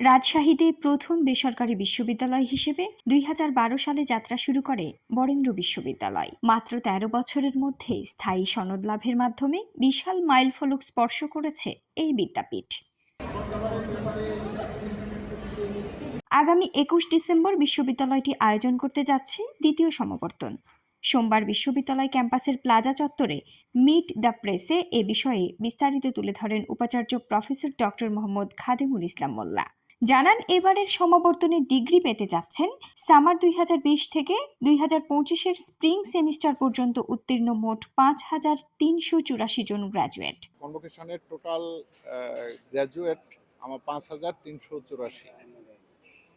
রাজশাহীতে প্রথম বেসরকারি বিশ্ববিদ্যালয় হিসেবে 2012 সালে যাত্রা শুরু করে বরেন্দ্র বিশ্ববিদ্যালয়। মাত্র 13 বছরের মধ্যে স্থায়ী সনদ লাভের মাধ্যমে বিশাল মাইলফলক স্পর্শ করেছে এই বিদ্যাপীঠ। আগামী 21 ডিসেম্বর বিশ্ববিদ্যালয়টি আয়োজন করতে যাচ্ছে দ্বিতীয় সমাবর্তন। সোমবার বিশ্ববিদ্যালয় ক্যাম্পাসের প্লাজা চত্বরে মিট দ্য প্রেসে এ বিষয়ে বিস্তারিত তুলে ধরেন উপাচার্য প্রফেসর ডক্টর মোহাম্মদ খাদেমুল ইসলাম মোল্লা। জানান, এবারের সমাবর্তনে ডিগ্রি পেতে যাচ্ছেন সামার 2020 থেকে 2025-এর স্প্রিং সেমিস্টার পর্যন্ত উত্তীর্ণ মোট 5,384 জন গ্র্যাজুয়েট। কনভোকেশনের টোটাল গ্র্যাজুয়েট আমার 5,384।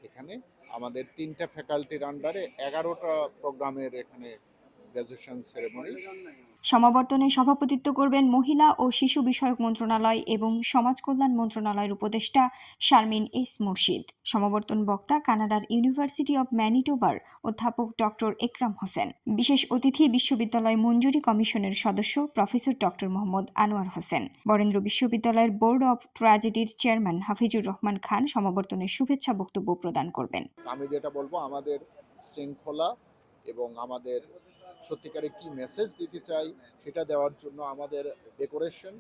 এখানে আমাদের 3টা ফ্যাকাল্টির আন্ডারে 11টা প্রোগ্রামের এখানে গ্র্যাজুয়েশন সেরেমনি। সমাবর্তনে সভাপতিত্ব করবেন মহিলা ও শিশু বিষয়ক মন্ত্রণালয় এবং সমাজ কল্যাণ মন্ত্রণালয়ের উপদেষ্টা শারমিন এস মুর্শিদ। সমাবর্তন বক্তা কানাডার ইউনিভার্সিটি অব ম্যানিটোবার অধ্যাপক ডক্টর একরাম হোসেন। বিশেষ অতিথি বিশ্ববিদ্যালয় মঞ্জুরি কমিশনের সদস্য প্রফেসর ডক্টর মোহাম্মদ আনোয়ার হোসেন। বরেন্দ্র বিশ্ববিদ্যালয়ের বোর্ড অব ট্র্যাজেডির চেয়ারম্যান হাফিজুর রহমান খান সমাবর্তনের শুভেচ্ছা বক্তব্য প্রদান করবেন। আমি যেটা বলবো, আমাদের শৃঙ্খলা এবং আমাদের সত্যিকারে কি মেসেজ দিতে চাই সেটা দেওয়ার জন্য আমাদের ডেকোরেশন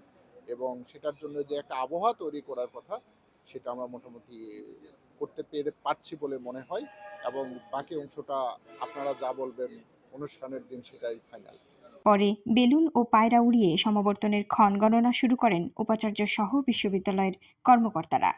এবং সেটার জন্য যে একটা আবহাওয়া তৈরি করার কথা সেটা আমরা মোটামুটি করতে পারছি বলে মনে হয়, এবং বাকি অংশটা আপনারা যা বলবেন অনুষ্ঠানের দিন সেটাই ফাইনাল। পরে বেলুন ও পায়রা উড়িয়ে সমাবর্তনের ক্ষণ গণনা শুরু করেন উপাচার্য সহ বিশ্ববিদ্যালয়ের কর্মকর্তারা।